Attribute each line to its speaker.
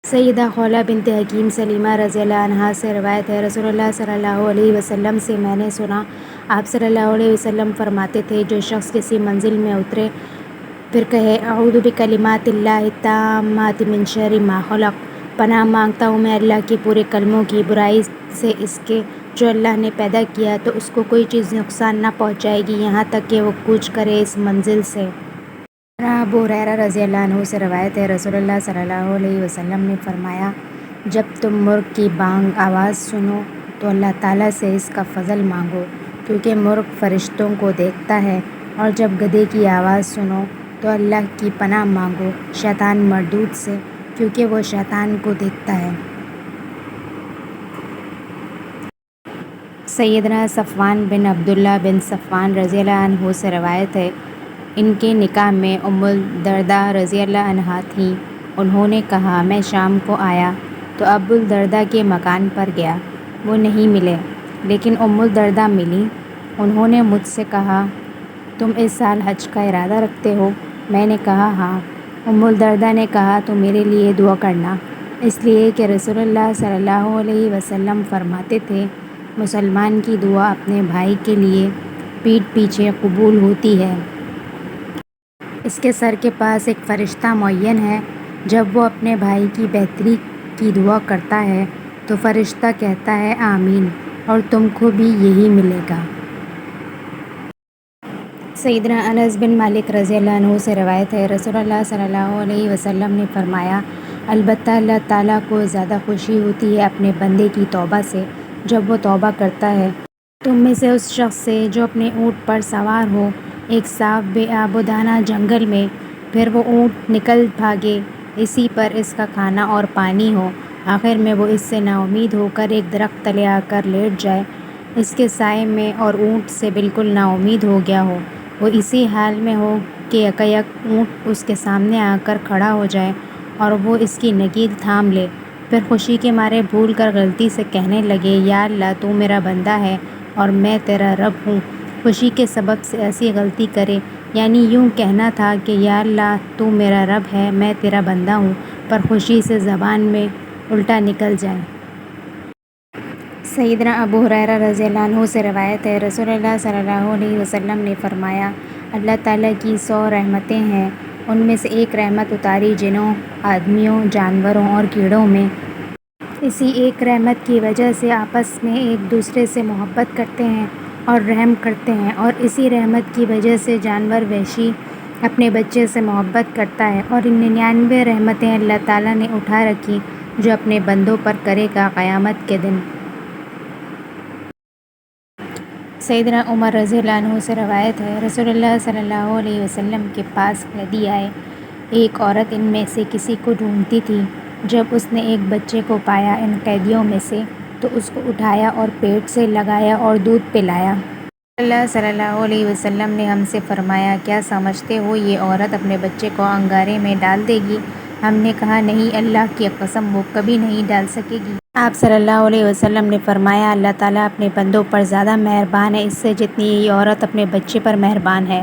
Speaker 1: سیدہ خولہ بنت حکیم سلیمہ رضی اللہ عنہا سے روایت ہے، رسول اللہ صلی اللہ علیہ وسلم سے میں نے سنا، آپ صلی اللہ علیہ وسلم فرماتے تھے، جو شخص کسی منزل میں اترے پھر کہے اعوذ بکلمات اللہ التامات من شر ما خلق، پناہ مانگتا ہوں میں اللہ کے پورے کلموں کی برائی سے اس کے جو اللہ نے پیدا کیا تو اس کو کوئی چیز نقصان نہ پہنچائے گی یہاں تک کہ وہ کوچ کرے اس منزل سے۔ ابو ہریرہ رضی اللہ عنہ سے روایت ہے، رسول اللہ صلی اللہ علیہ وسلم نے فرمایا، جب تم مرغ کی بانگ آواز سنو تو اللہ تعالیٰ سے اس کا فضل مانگو کیونکہ مرغ فرشتوں کو دیکھتا ہے، اور جب گدھے کی آواز سنو تو اللہ کی پناہ مانگو شیطان مردود سے کیونکہ وہ شیطان کو دیکھتا ہے۔ سیدنا صفوان بن عبداللہ بن صفوان رضی اللہ عنہ سے روایت ہے، ان کے نکاح میں ام الدرداء رضی اللہ عنہا تھیں۔ انہوں نے کہا، میں شام کو آیا تو ابو الدرداء کے مکان پر گیا، وہ نہیں ملے، لیکن ام الدرداء ملیں۔ انہوں نے مجھ سے کہا، تم اس سال حج کا ارادہ رکھتے ہو؟ میں نے کہا ہاں۔ ام الدرداء نے کہا تو میرے لیے دعا کرنا، اس لیے کہ رسول اللہ صلی اللہ علیہ وسلم فرماتے تھے، مسلمان کی دعا اپنے بھائی کے لیے پیٹھ پیچھے قبول ہوتی ہے۔ اس کے سر کے پاس ایک فرشتہ معین ہے، جب وہ اپنے بھائی کی بہتری کی دعا کرتا ہے تو فرشتہ کہتا ہے آمین، اور تم کو بھی یہی ملے گا۔ سیدنا انس بن مالک رضی اللہ عنہ سے روایت ہے، رسول اللہ صلی اللہ علیہ وسلم نے فرمایا، البتہ اللہ تعالیٰ کو زیادہ خوشی ہوتی ہے اپنے بندے کی توبہ سے جب وہ توبہ کرتا ہے۔ تم میں سے اس شخص سے جو اپنے اونٹ پر سوار ہو ایک صاف بے آب و دانہ جنگل میں، پھر وہ اونٹ نکل بھاگے، اسی پر اس کا کھانا اور پانی ہو، آخر میں وہ اس سے نا امید ہو کر ایک درخت تلے آ کر لیٹ جائے، اس کے سائے میں، اور اونٹ سے بالکل نا امید ہو گیا ہو، وہ اسی حال میں ہو کہ یکایک اونٹ اس کے سامنے آ کر کھڑا ہو جائے اور وہ اس کی نگین تھام لے، پھر خوشی کے مارے بھول کر غلطی سے کہنے لگے، یا اللہ تو میرا بندہ ہے اور میں تیرا رب ہوں، خوشی کے سبب سے ایسی غلطی کرے، یعنی یوں کہنا تھا کہ یا اللہ تو میرا رب ہے میں تیرا بندہ ہوں، پر خوشی سے زبان میں الٹا نکل جائے۔ سیدنا ابو ہریرہ رضی اللہ عنہ سے روایت ہے، رسول اللہ صلی اللہ علیہ وسلم نے فرمایا، اللہ تعالیٰ کی 100 رحمتیں ہیں، ان میں سے ایک رحمت اتاری جنوں، آدمیوں، جانوروں اور کیڑوں میں۔ اسی ایک رحمت کی وجہ سے آپس میں ایک دوسرے سے محبت کرتے ہیں اور رحم کرتے ہیں، اور اسی رحمت کی وجہ سے جانور وحشی اپنے بچے سے محبت کرتا ہے، اور 99 رحمتیں اللہ تعالیٰ نے اٹھا رکھی جو اپنے بندوں پر کرے گا قیامت کے دن۔ سیدنا عمر رضی اللہ عنہ سے روایت ہے، رسول اللہ صلی اللہ علیہ وسلم کے پاس قیدی آئے، ایک عورت ان میں سے کسی کو ڈھونڈتی تھی، جب اس نے ایک بچے کو پایا ان قیدیوں میں سے تو اس کو اٹھایا اور پیٹ سے لگایا اور دودھ پلایا۔ اللہ صلی اللہ علیہ وسلم نے ہم سے فرمایا، کیا سمجھتے ہو یہ عورت اپنے بچے کو انگارے میں ڈال دے گی؟ ہم نے کہا نہیں، اللہ کی قسم وہ کبھی نہیں ڈال سکے گی۔ آپ صلی اللہ علیہ وسلم نے فرمایا، اللہ تعالیٰ اپنے بندوں پر زیادہ مہربان ہے اس سے جتنی یہ عورت اپنے بچے پر مہربان ہے۔